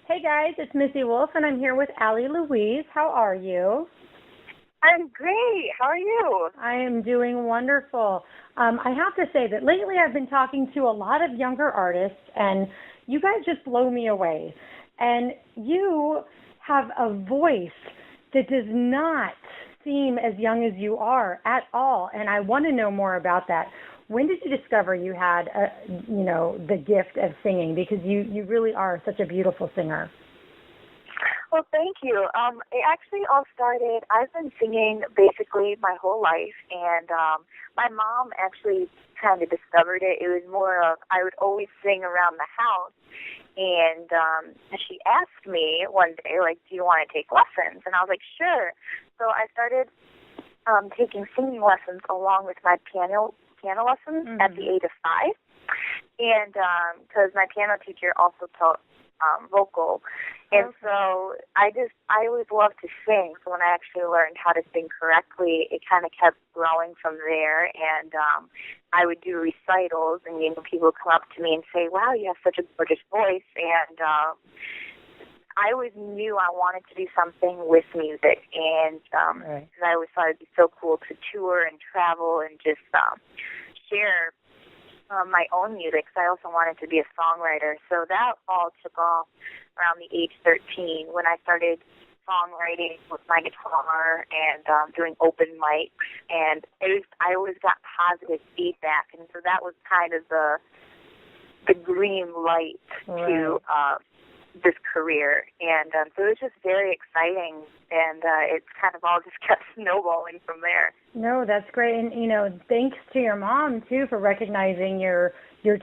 Hey guys, it's Missy Wolf, and I'm here with Allie Louise. How are you? I'm great. How are you? I am doing wonderful. I have to say that lately I've been talking to a lot of younger artists, and you guys just blow me away. And you have a voice that does not seem as young as you are at all, and I want to know more about that. When did you discover you had, the gift of singing? Because you really are such a beautiful singer. Well, thank you. It actually all started, I've been singing basically my whole life, and my mom actually kind of discovered it. It was more of, I would always sing around the house, and she asked me one day, like, do you want to take lessons? And I was like, sure. So I started taking singing lessons along with my piano lessons at the age of 5, and because my piano teacher also taught vocal, and so I always loved to sing. So when I actually learned how to sing correctly, it kind of kept growing from there, and I would do recitals, and people would come up to me and say, "Wow, you have such a gorgeous voice," and I always knew I wanted to do something with music, and I always thought it'd be so cool to tour and travel and just share my own music. So I also wanted to be a songwriter. So that all took off around the age 13 when I started songwriting with my guitar and doing open mics. And I always got positive feedback, and so that was kind of the green light to this career, and so it was just very exciting, and it's kind of all just kept snowballing from there. No, that's great, and thanks to your mom too for recognizing your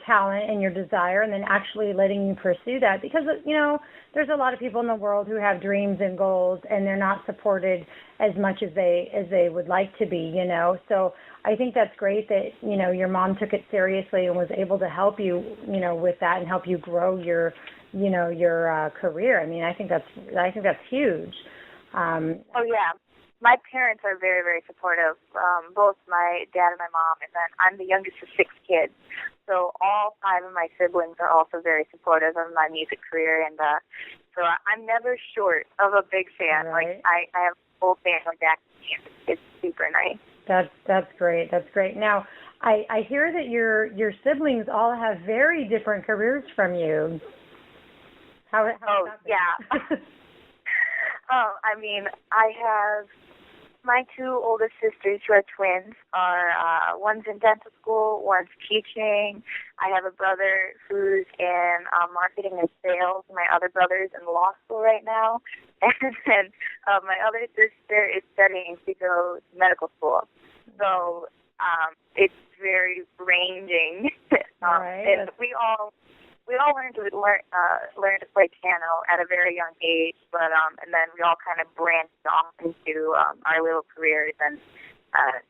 talent and your desire, and then actually letting you pursue that, because there's a lot of people in the world who have dreams and goals, and they're not supported as much as they would like to be. So I think that's great that your mom took it seriously and was able to help you with that and help you grow your career. I mean, I think that's huge. Oh yeah, my parents are very, very supportive. Both my dad and my mom, and then I'm the youngest of 6 kids. So all 5 of my siblings are also very supportive of my music career, and so I'm never short of a big fan. Right. Like I have a whole family back to me. It's super nice. That's great. That's great. Now, I hear that your siblings all have very different careers from you. How yeah. I mean, I have my 2 oldest sisters who are twins. One's in dental school, one's teaching. I have a brother who's in marketing and sales. My other brother's in law school right now. And then my other sister is studying to go to medical school. So it's very ranging. And we all learned to play piano at a very young age, but and then we all kind of branched off into our little careers, and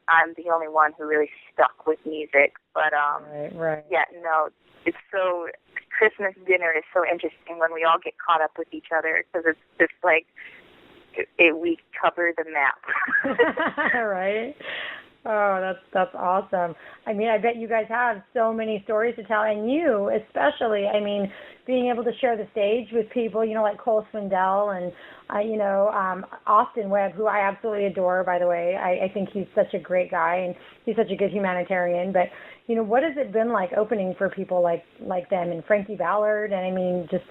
I'm the only one who really stuck with music. But it's so, Christmas dinner is so interesting when we all get caught up with each other, because it's just like we cover the map. Right. Oh, that's awesome. I mean, I bet you guys have so many stories to tell, and you especially, I mean, being able to share the stage with people, like Cole Swindell and, Austin Webb, who I absolutely adore, by the way. I think he's such a great guy, and he's such a good humanitarian. But, what has it been like opening for people like them and Frankie Ballard? And, I mean, just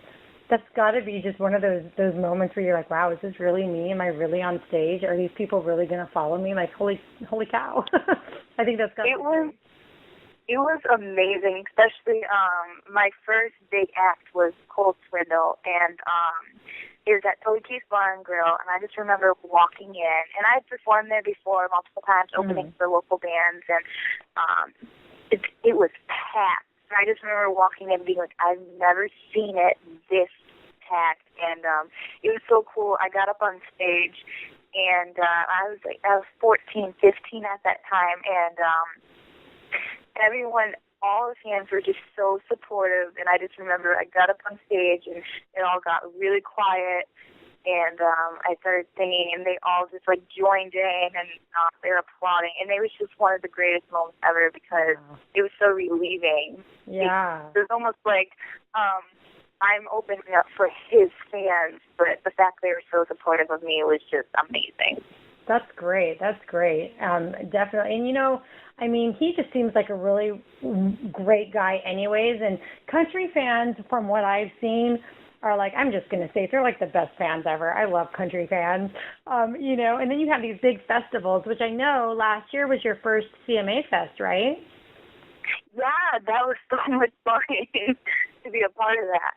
that's got to be just one of those moments where you're like, wow, is this really me? Am I really on stage? Are these people really going to follow me? Like, holy cow. I think that's got to be. It was amazing, especially my first big act was Cole Swindell, and it was at Toby Keith's Bar and Grill, and I just remember walking in, and I had performed there before multiple times, opening for local bands, and it was packed. And I just remember walking in and being like, I've never seen it this packed, and it was so cool. I got up on stage, and I was 14, 15 at that time, and everyone, all the fans were just so supportive, and I just remember I got up on stage, and it all got really quiet, and I started singing, and they all just joined in, and they were applauding, and it was just one of the greatest moments ever, because it was so relieving. Yeah. It was almost like I'm opening up for his fans, but the fact they were so supportive of me was just amazing. That's great. That's great. Definitely. And, I mean, he just seems like a really great guy anyways. And country fans, from what I've seen, are like, I'm just going to say, they're like the best fans ever. I love country fans, and then you have these big festivals, which I know last year was your first CMA Fest, right? Yeah, that was so much fun to be a part of that.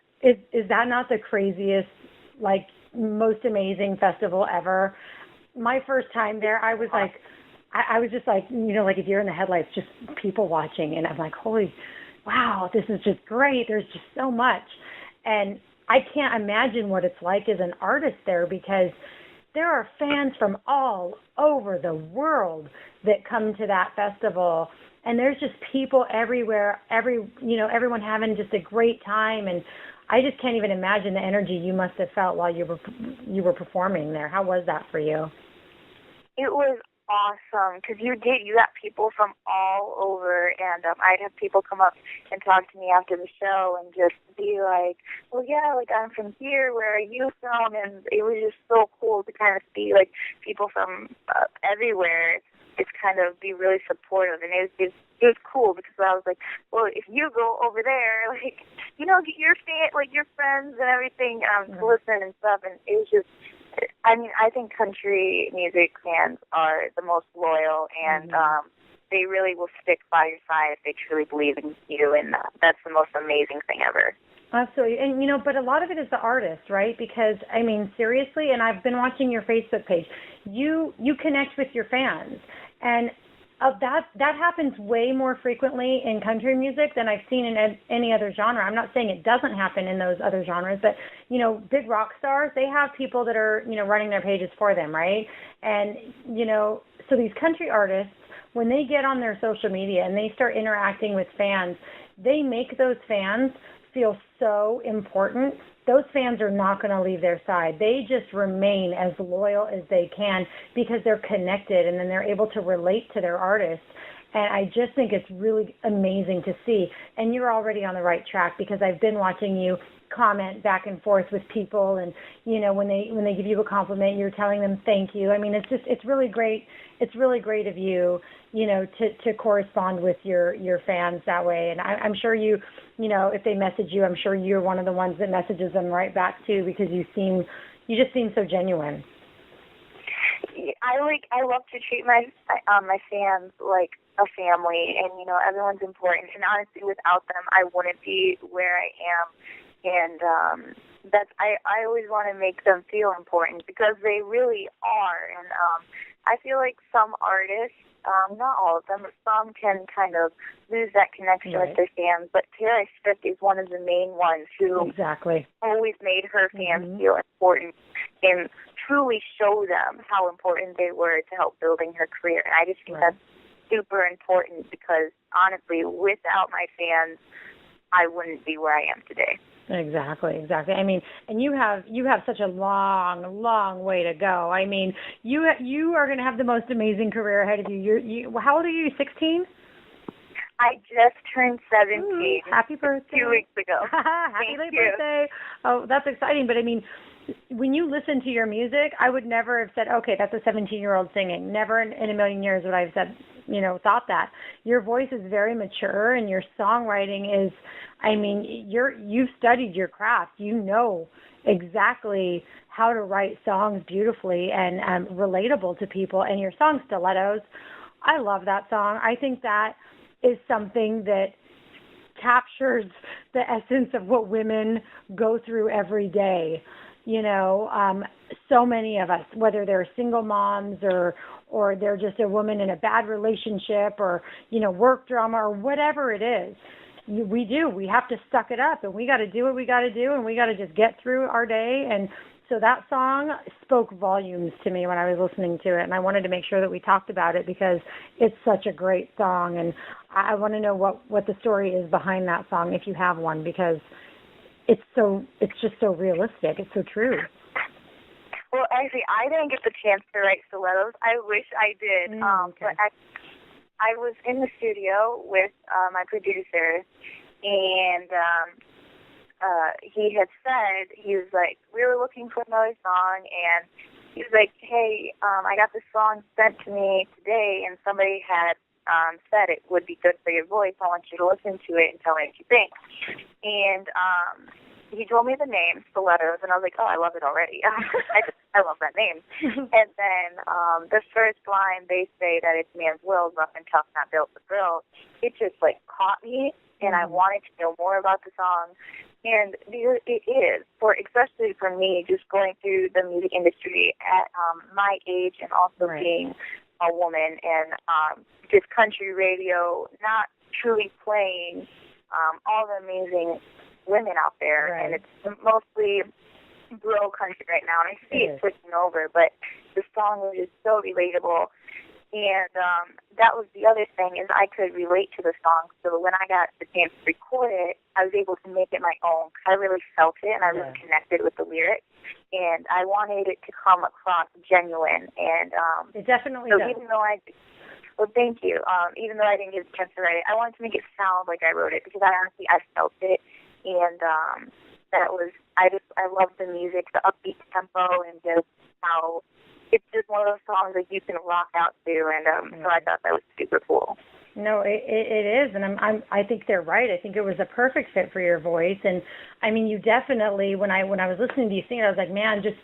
Is that not the craziest, like, most amazing festival ever? My first time there, I was like, I was just like, like a deer in the headlights, just people watching. And I'm like, holy, wow, this is just great. There's just so much. And I can't imagine what it's like as an artist there, because there are fans from all over the world that come to that festival. And there's just people everywhere, everyone having just a great time. And I just can't even imagine the energy you must have felt while you were performing there. How was that for you? It was awesome, because you got people from all over, and I'd have people come up and talk to me after the show and just be like, well, yeah, like, I'm from here, where are you from? And it was just so cool to kind of see, like, people from everywhere just kind of be really supportive. And it was cool, because I was like, well, if you go over there, like, get your friends and everything to listen and stuff. And it was just, I mean, I think country music fans are the most loyal, and they really will stick by your side if they truly believe in you, and that's the most amazing thing ever. Absolutely. And, but a lot of it is the artist, right? Because, I mean, seriously, and I've been watching your Facebook page, you connect with your fans. And that happens way more frequently in country music than I've seen in any other genre. I'm not saying it doesn't happen in those other genres, but, big rock stars, they have people that are, running their pages for them, right? And, so these country artists, when they get on their social media and they start interacting with fans, they make those fans feel so important. Those fans are not going to leave their side. They just remain as loyal as they can, because they're connected, and then they're able to relate to their artists. And I just think it's really amazing to see. And you're already on the right track, because I've been watching you comment back and forth with people, and when they give you a compliment, you're telling them thank you. I mean, it's really great. It's really great of you, to correspond with your fans that way. And I'm sure if they message you, I'm sure you're one of the ones that messages them right back too, because you just seem so genuine. I love to treat my fans like a family, and everyone's important. And honestly, without them, I wouldn't be where I am. And I always want to make them feel important, because they really are. And I feel like some artists, not all of them, but some can kind of lose that connection with their fans. But Taylor Swift is one of the main ones who always made her fans feel important and truly show them how important they were to help building her career. And I just think that's super important, because honestly, without my fans, I wouldn't be where I am today. Exactly. I mean, and you have such a long way to go. I mean, you are going to have the most amazing career ahead of you. How old are you? 16? I just turned 17. Ooh, happy birthday! 2 weeks ago. Happy late birthday! Oh, that's exciting. But I mean, when you listen to your music, I would never have said, okay, that's a 17-year-old singing. Never in a million years would I have said, thought that. Your voice is very mature, and your songwriting is, I mean, you've studied your craft. You know exactly how to write songs beautifully and relatable to people. And your song Stilettos, I love that song. I think that is something that captures the essence of what women go through every day. So many of us, whether they're single moms or they're just a woman in a bad relationship or, work drama or whatever it is, we have to suck it up, and we got to do what we got to do, and we got to just get through our day. And so that song spoke volumes to me when I was listening to it, and I wanted to make sure that we talked about it, because it's such a great song. And I want to know what the story is behind that song, if you have one, because it's just so realistic. It's so true. Well, actually, I didn't get the chance to write Stilettos. I wish I did. Okay. But I was in the studio with my producer, and he had said, he was like, we were looking for another song, and he was like, hey, I got this song sent to me today, and somebody had said it would be good for your voice. I want you to listen to it and tell me what you think. And he told me the name, Stilettos, and I was like, oh, I love it already. I love that name. And then the first line, they say that it's man's will, rough and tough, not built for girls. It just, like, caught me, and I wanted to know more about the song. And it is, especially for me, just going through the music industry at my age and also being a woman and just country radio, not truly playing all the amazing women out there, and it's mostly rural country right now, and I see it switching over, but the song was just so relatable, and that was the other thing, is I could relate to the song, so when I got the chance to record it, I was able to make it my own, because I really felt it, and I really connected with the lyrics, and I wanted it to come across genuine, and it definitely so does. Well, thank you. Even though I didn't get a chance to write it, I wanted to make it sound like I wrote it, because I felt it, and that was, I love the music, the upbeat tempo, and just how it's just one of those songs that you can rock out to, and so I thought that was super cool. No, it is, and I think they're right. I think it was a perfect fit for your voice, and I mean, you definitely, when I was listening to you sing it, I was like, man, just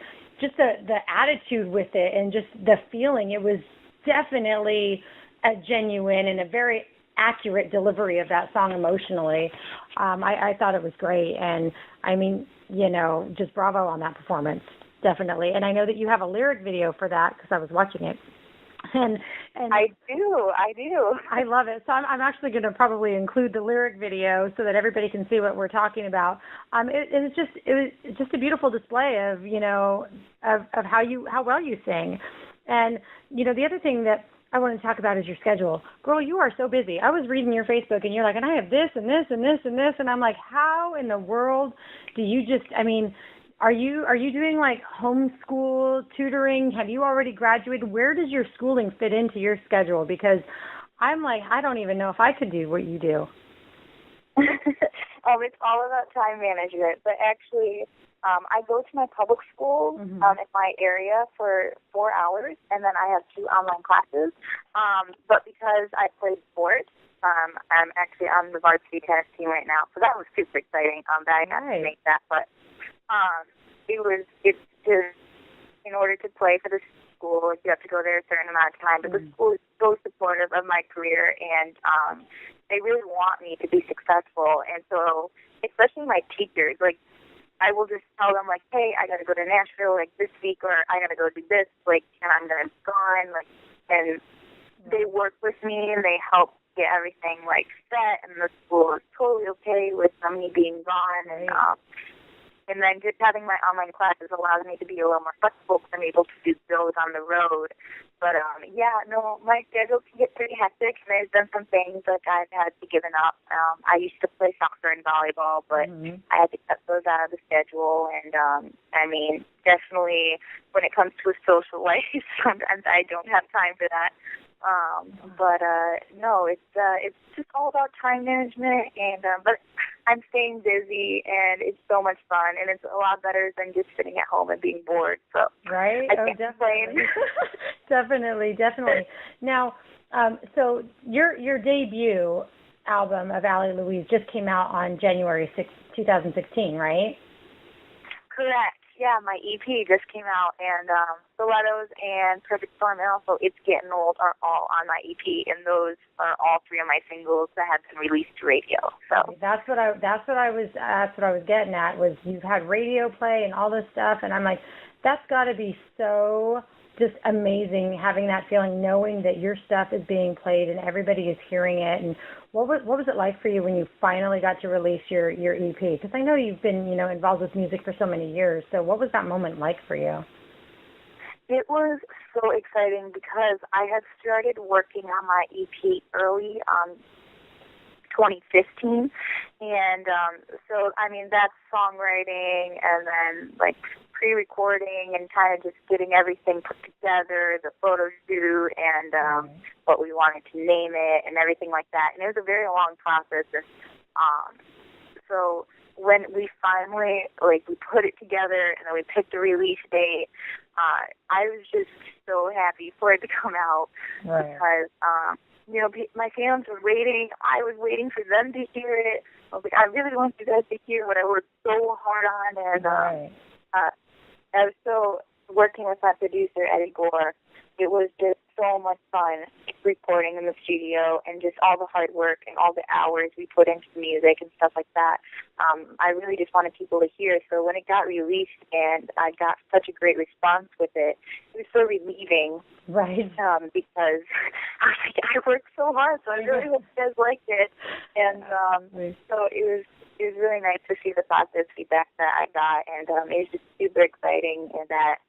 the attitude with it, and just the feeling, it was definitely a genuine and a very accurate delivery of that song emotionally. I thought it was great, and I mean, just bravo on that performance, definitely. And I know that you have a lyric video for that, because I was watching it. And I do. I love it. So I'm actually going to probably include the lyric video so that everybody can see what we're talking about. It was just a beautiful display of of how well you sing. And the other thing that I want to talk about is your schedule. Girl, you are so busy. I was reading your Facebook, and you're like, and I have this and this and this and this, and I'm like, how in the world do you are you doing like homeschool tutoring? Have you already graduated? Where does your schooling fit into your schedule? Because I'm like, I don't even know if I could do what you do. It's all about time management, but actually, I go to my public school in my area for 4 hours, and then I have 2 online classes. But because I play sports, I'm actually on the varsity tennis team right now, so that was super exciting that I got to make that. But it's just, in order to play for the school, you have to go there a certain amount of time. But the school is so supportive of my career, and they really want me to be successful. And so, especially my teachers, like, I will just tell them, like, hey, I got to go to Nashville, like, this week, or I got to go do this, like, and I'm going to be gone, like, and they work with me, and they help get everything, like, set, and the school is totally okay with me being gone, and then just having my online classes allows me to be a little more flexible, because I'm able to do those on the road. But, my schedule can get pretty hectic, and there's been some things that I've had to give up. I used to play soccer and volleyball, but I had to cut those out of the schedule. And, definitely when it comes to a social life, sometimes I don't have time for that. It's just all about time management, and but I'm staying busy, and it's so much fun, and it's a lot better than just sitting at home and being bored. So right, I can't complain. Definitely. Now, so your debut album of Allie Louise just came out on January 6th, 2016, right? Correct. Yeah, my EP just came out, and Stilettos and Perfect Storm, and also It's Getting Old are all on my EP, and those are all 3 of my singles that have been released to radio. So that's what I was getting at, was you've had radio play and all this stuff, and I'm like, that's got to be so just amazing, having that feeling, knowing that your stuff is being played and everybody is hearing it. And what was it like for you when you finally got to release your EP? Because I know you've been involved with music for so many years. So what was that moment like for you? It was so exciting because I had started working on my EP early 2015, and that's songwriting and then like pre-recording and kind of just getting everything put together, the photo shoot and what we wanted to name it and everything like that. And it was a very long process. And, so when we finally, we put it together and then we picked a release date, I was just so happy for it to come out. Right. Because, my fans were waiting. I was waiting for them to hear it. I was like, I really want you guys to hear what I worked so hard on. And right. I was so working with my producer, Eddie Gore. It was just so much fun recording in the studio and just all the hard work and all the hours we put into music and stuff like that. I really just wanted people to hear. So when it got released and I got such a great response with it, it was so relieving. Right. Because I was like, I worked so hard, so I really hope you guys liked it. And so it was really nice to see the positive feedback that I got, and it was just super exciting, and that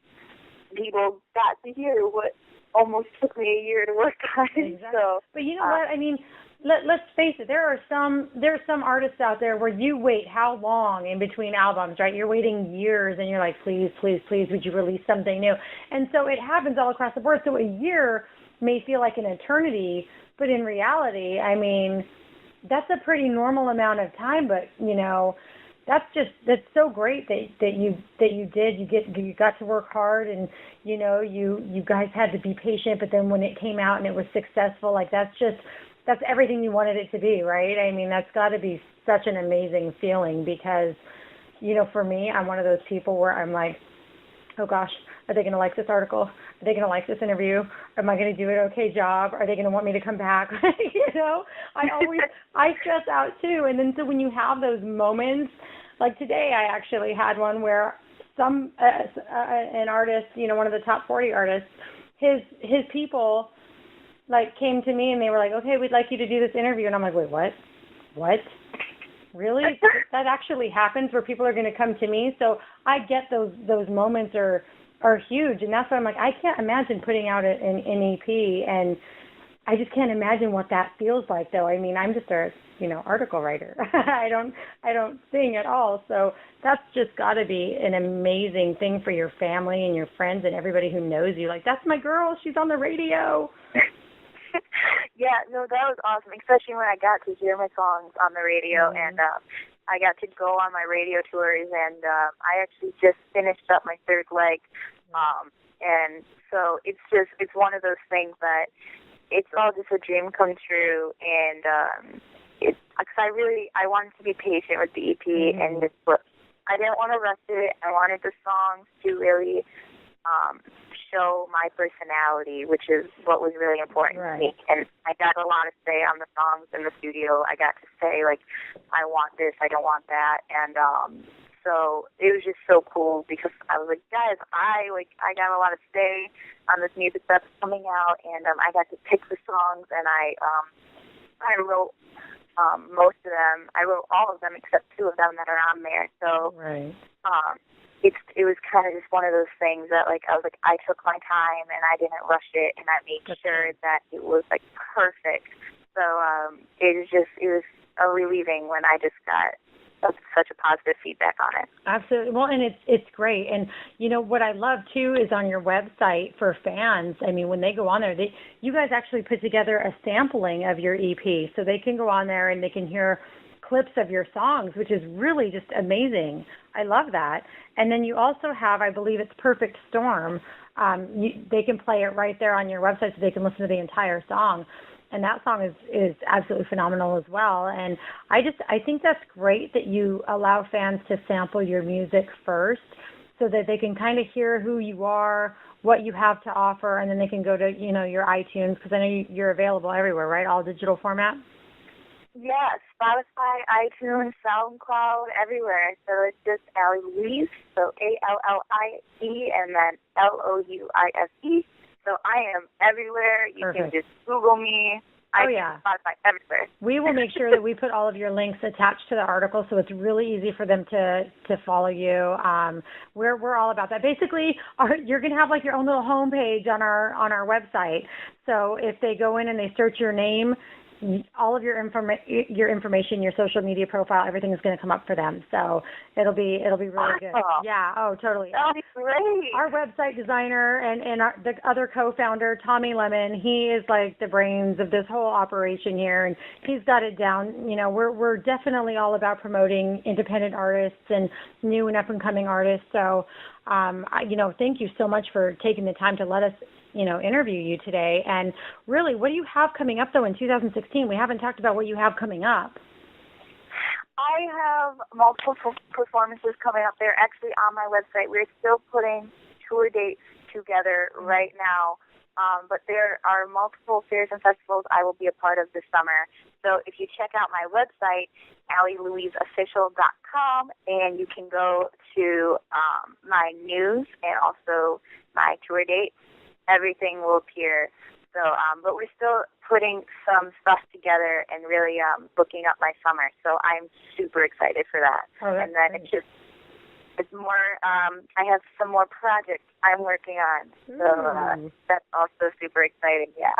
people got to hear what almost took me a year to work on. Exactly. So, but you know what? I mean, let's face it. There's some artists out there where you wait how long in between albums, right? You're waiting years, and you're like, please, please, please, would you release something new? And so it happens all across the board. So a year may feel like an eternity, but in reality, I mean, that's a pretty normal amount of time. But that's so great that you got to work hard, and you guys had to be patient, but then when it came out and it was successful, like that's everything you wanted it to be, right? I mean, that's got to be such an amazing feeling, because for me, I'm one of those people where I'm like, oh gosh, are they going to like this article? Are they going to like this interview? Am I going to do an okay job? Are they going to want me to come back? I stress out too. And then so when you have those moments, like today, I actually had one where an artist, one of the top 40 artists, his people came to me and they were like, okay, we'd like you to do this interview. And I'm like, wait, what? Really? That actually happens where people are going to come to me? So I get those moments are huge. And that's why I'm like, I can't imagine putting out an EP, and I just can't imagine what that feels like, though. I mean, I'm just a article writer. I don't sing at all. So that's just got to be an amazing thing for your family and your friends and everybody who knows you. Like, that's my girl. She's on the radio. Yeah, no, that was awesome, especially when I got to hear my songs on the radio, and I got to go on my radio tours, and I actually just finished up my third leg, and so it's one of those things that it's all just a dream come true, and because I wanted to be patient with the EP, and just I didn't want to rush it. I wanted the songs to really show my personality, which is what was really important to me. And I got a lot of say on the songs in the studio. I got to say, I want this, I don't want that. And so it was just so cool, because I was like, guys, I got a lot of say on this music that's coming out, and I got to pick the songs, and I wrote most of them. I wrote all of them except two of them that are on there. So it was kind of just one of those things that I was like, I took my time and I didn't rush it, and I made sure that it was perfect. So it was a relieving when I just got such a positive feedback on it. Absolutely. Well, and it's great. And what I love too is on your website for fans. I mean, when they go on there, you guys actually put together a sampling of your EP, so they can go on there and they can hear clips of your songs, which is really just amazing. I love that. And then you also have, I believe it's Perfect Storm. They can play it right there on your website, so they can listen to the entire song. And that song is absolutely phenomenal as well. And I think that's great that you allow fans to sample your music first, so that they can kind of hear who you are, what you have to offer, and then they can go to, your iTunes, because I know you're available everywhere, right? All digital format? Yeah, Spotify, iTunes, SoundCloud, everywhere. So it's just Allie Louise, so Allie, and then Louise. So I am everywhere. You Perfect. can just Google me. Spotify, everywhere. We will make sure that we put all of your links attached to the article, so it's really easy for them to follow you. We're all about that. Basically, you're going to have your own little homepage on our website. So if they go in and they search your name, all of your information, your social media profile, everything is going to come up for them. So it'll be really good. Yeah. Oh, totally. That'll be great. Our website designer and the other co-founder, Tommy Lemon, he is like the brains of this whole operation here, and he's got it down. You know, we're definitely all about promoting independent artists and new and up and coming artists. So, thank you so much for taking the time to let us, interview you today. And really, what do you have coming up, though, in 2016? We haven't talked about what you have coming up. I have multiple performances coming up there. Actually, on my website, we're still putting tour dates together right now. But there are multiple fairs and festivals I will be a part of this summer. So if you check out my website, AllieLouiseOfficial.com, and you can go to my news and also my tour dates, everything will appear. So, but we're still putting some stuff together and really booking up my summer. So I'm super excited for that. Oh, and then great. It's more, I have some more projects I'm working on. So that's also super exciting, yeah.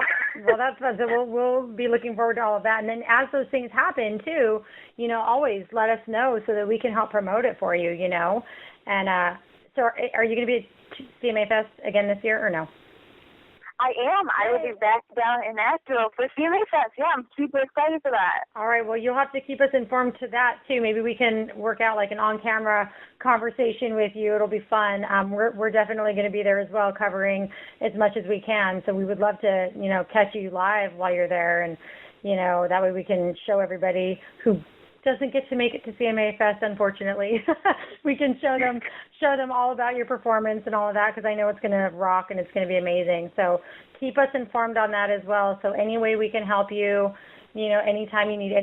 Well, that's fun. So we'll be looking forward to all of that. And then as those things happen, too, always let us know so that we can help promote it for you, And so are you going to be at CMA Fest again this year or no? I am. I will be back down in Nashville for CMA Fest. Yeah, I'm super excited for that. All right. Well, you'll have to keep us informed to that, too. Maybe we can work out like an on-camera conversation with you. It'll be fun. We're definitely going to be there as well, covering as much as we can. So we would love to, catch you live while you're there. And, that way we can show everybody who doesn't get to make it to CMA Fest, unfortunately. We can show them all about your performance and all of that, because I know it's going to rock and it's going to be amazing. So keep us informed on that as well. So any way we can help you, anytime you need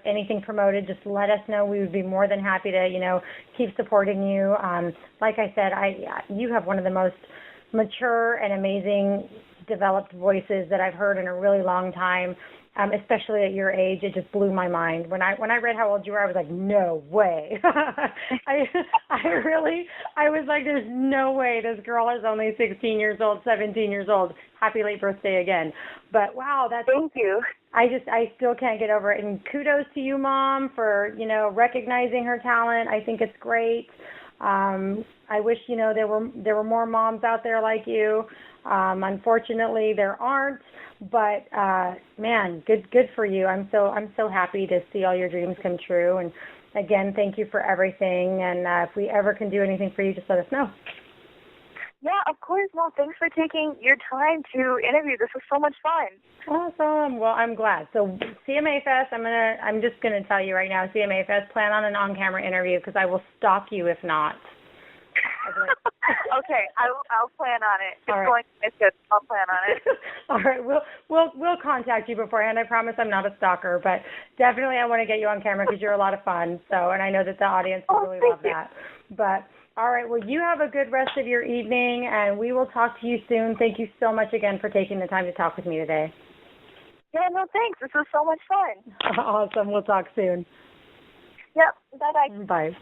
anything promoted, just let us know. We would be more than happy to, keep supporting you. Like I said, you have one of the most mature and amazing developed voices that I've heard in a really long time. Especially at your age, it just blew my mind. When I read how old you were, I was like, no way. I was like, there's no way this girl is only 16 years old, 17 years old. Happy late birthday again. But wow, Thank you. I still can't get over it. And kudos to you, Mom, for, recognizing her talent. I think it's great. I wish, there were more moms out there like you. Unfortunately, there aren't. But man, good for you. I'm so happy to see all your dreams come true. And again, thank you for everything. And if we ever can do anything for you, just let us know. Yeah, of course. Well, thanks for taking your time to interview. This was so much fun. Awesome. Well, I'm glad. So CMA Fest, I'm just gonna tell you right now, CMA Fest, plan on an on-camera interview because I will stalk you if not. Okay, I'll plan on it. It's all right. Going to miss it. I'll plan on it. All right, we'll contact you beforehand. I promise I'm not a stalker, but definitely I want to get you on camera because you're a lot of fun. So, and I know that the audience will really love that. But all right, well, you have a good rest of your evening, and we will talk to you soon. Thank you so much again for taking the time to talk with me today. Yeah, no, thanks. This was so much fun. Awesome. We'll talk soon. Yep. Bye-bye. Bye.